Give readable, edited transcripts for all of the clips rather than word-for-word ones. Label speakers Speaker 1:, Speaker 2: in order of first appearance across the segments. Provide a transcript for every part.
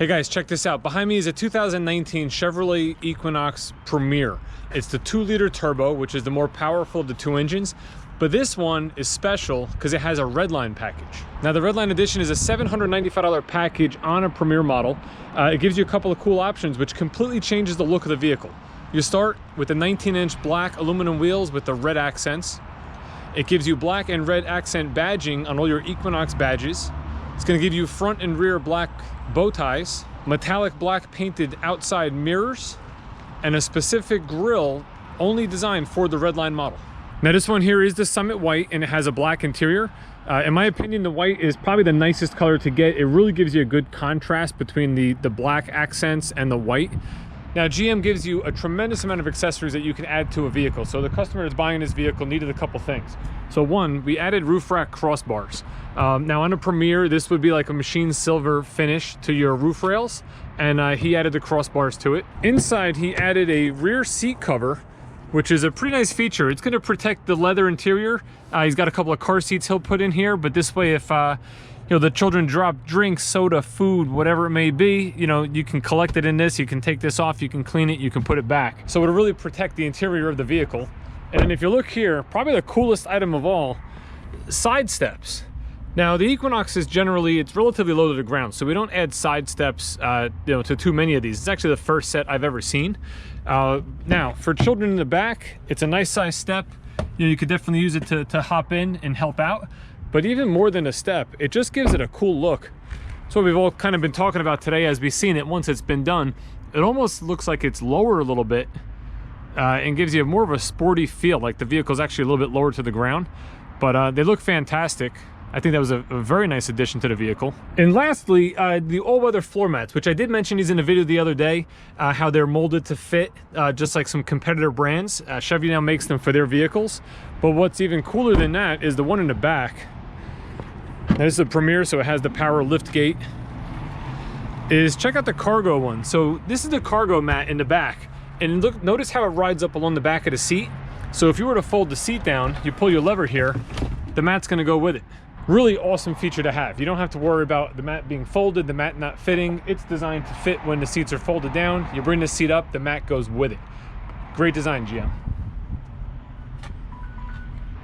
Speaker 1: Hey guys, check this out. Behind me is a 2019 Chevrolet Equinox Premier. It's the 2-liter turbo, which is the more powerful of the two engines. But this one is special because it has a Redline package. Now the Redline Edition is a $795 package on a Premier model. It gives you a couple of cool options, which completely changes the look of the vehicle. You start with the 19-inch black aluminum wheels with the red accents. It gives you black and red accent badging on all your Equinox badges. It's going to give you front and rear black bow ties, metallic black painted outside mirrors, and a specific grille only designed for the Redline model. Now this one here is the Summit White and it has a black interior. In my opinion, the white is probably the nicest color to get. It really gives you a good contrast between the black accents and the white. Now GM gives you a tremendous amount of accessories that you can add to a vehicle. So the customer that's buying this vehicle needed a couple things. So one, we added roof rack crossbars. Now on a Premier, this would be like a machined silver finish to your roof rails, and he added the crossbars to it. Inside, he added a rear seat cover, which is a pretty nice feature. It's going to protect the leather interior. He's got a couple of car seats he'll put in here, but this way, if you know, the children drop drinks, soda, food, whatever it may be, you know, you can collect it in this, you can take this off, you can clean it, you can put it back. So it'll really protect the interior of the vehicle. And then if you look here, probably the coolest item of all, side steps. Now the Equinox is generally, it's relatively low to the ground, so we don't add side steps you know, to too many of these. It's actually the first set I've ever seen. Now for children in the back, it's a nice size step. You know, you could definitely use it to hop in and help out. But even more than a step, it just gives it a cool look. That's what we've all kind of been talking about today as we've seen it once it's been done. It almost looks like it's lower a little bit and gives you more of a sporty feel, like the vehicle's actually a little bit lower to the ground. But they look fantastic. I think that was a very nice addition to the vehicle. And lastly, the all-weather floor mats, which I did mention these in a video the other day, how they're molded to fit, just like some competitor brands. Chevy now makes them for their vehicles. But what's even cooler than that is the one in the back. Now, this is a Premier, so it has the power lift gate. Check out the cargo one. So this is the cargo mat in the back. And look, notice how it rides up along the back of the seat. So if you were to fold the seat down, you pull your lever here, the mat's gonna go with it. Really awesome feature to have. You don't have to worry about the mat being folded, the mat not fitting. It's designed to fit when the seats are folded down. You bring the seat up, the mat goes with it. Great design, GM.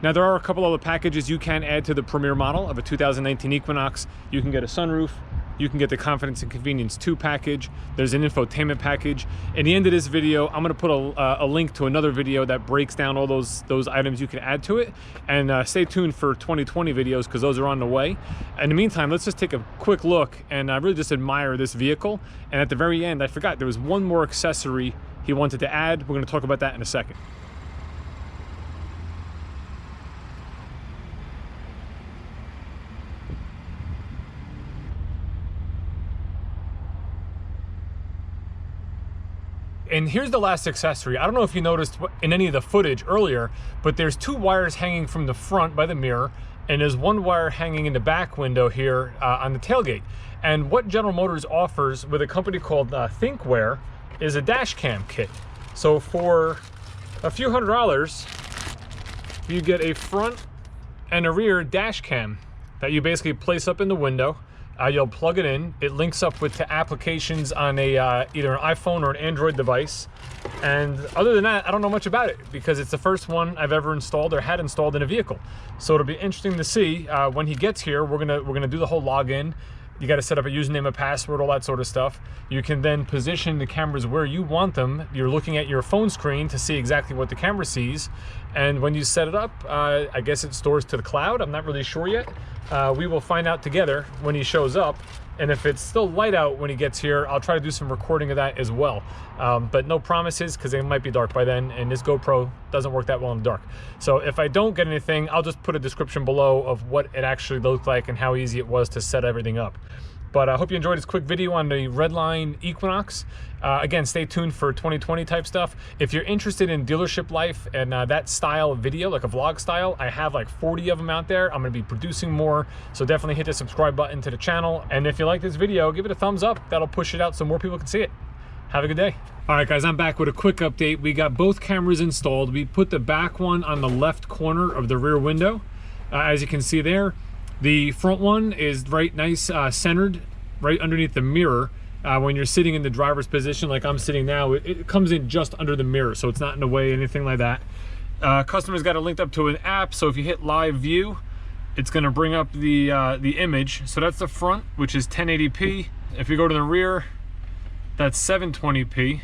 Speaker 1: Now there are a couple other packages you can add to the Premier model of a 2019 Equinox. You can get a sunroof, you can get the Confidence and Convenience 2 package, there's an infotainment package. In the end of this video, I'm gonna put a link to another video that breaks down all those items you can add to it. And stay tuned for 2020 videos because those are on the way. In the meantime, let's just take a quick look and really just admire this vehicle. And at the very end, I forgot there was one more accessory he wanted to add. We're gonna talk about that in a second. And here's the last accessory. I don't know if you noticed in any of the footage earlier, but there's two wires hanging from the front by the mirror, and there's one wire hanging in the back window here on the tailgate. And what General Motors offers with a company called Thinkware is a dash cam kit. So for a few $100s, you get a front and a rear dash cam that you basically place up in the window. You'll plug it in. It links up with the applications on a either an iPhone or an Android device. And other than that, I don't know much about it because it's the first one I've ever installed or had installed in a vehicle. So it'll be interesting to see when he gets here. We're gonna do the whole login. You got to set up a username, a password, all that sort of stuff. You can then position the cameras where you want them. You're looking at your phone screen to see exactly what the camera sees. And when you set it up, I guess it stores to the cloud. I'm not really sure yet. We will find out together when he shows up. And if it's still light out when he gets here, I'll try to do some recording of that as well. But no promises because it might be dark by then, and this GoPro doesn't work that well in the dark. So if I don't get anything, I'll just put a description below of what it actually looked like and how easy it was to set everything up. But I hope you enjoyed this quick video on the Redline Equinox. Again, stay tuned for 2020 type stuff. If you're interested in dealership life and that style of video, like a vlog style, I have like 40 of them out there. I'm gonna be producing more, so definitely hit the subscribe button to the channel. And if you like this video, give it a thumbs up. That'll push it out so more people can see it. Have a good day. All right, guys, I'm back with a quick update. We got both cameras installed. We put the back one on the left corner of the rear window. As you can see there, the front one is right nice centered right underneath the mirror. when you're sitting in the driver's position like I'm sitting now, it comes in just under the mirror, so it's not in the way, anything like that. Customer's got it linked up to an app, so if you hit live view, it's going to bring up the image. So that's the front, which is 1080p. If you go to the rear, that's 720p.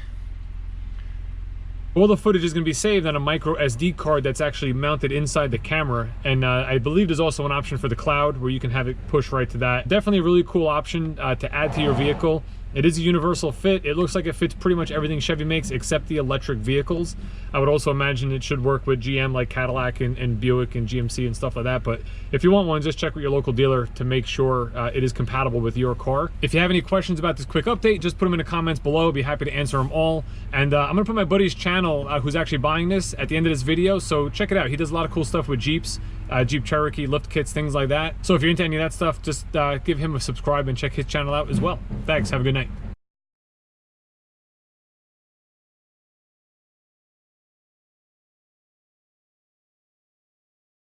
Speaker 1: All the footage is going to be saved on a micro SD card that's actually mounted inside the camera, and I believe there's also an option for the cloud where you can have it push right to that. Definitely a really cool option to add to your vehicle. It is a universal fit. It looks like it fits pretty much everything Chevy makes except the electric vehicles. I would also imagine it should work with GM like Cadillac and Buick and GMC and stuff like that. But if you want one, just check with your local dealer to make sure it is compatible with your car. If you have any questions about this quick update, just put them in the comments below. I'd be happy to answer them all. And I'm gonna put my buddy's channel who's actually buying this at the end of this video, so check it out. He does a lot of cool stuff with Jeeps, Jeep Cherokee, lift kits, things like that. So if you're into any of that stuff, just give him a subscribe and check his channel out as well. Thanks, have a good night.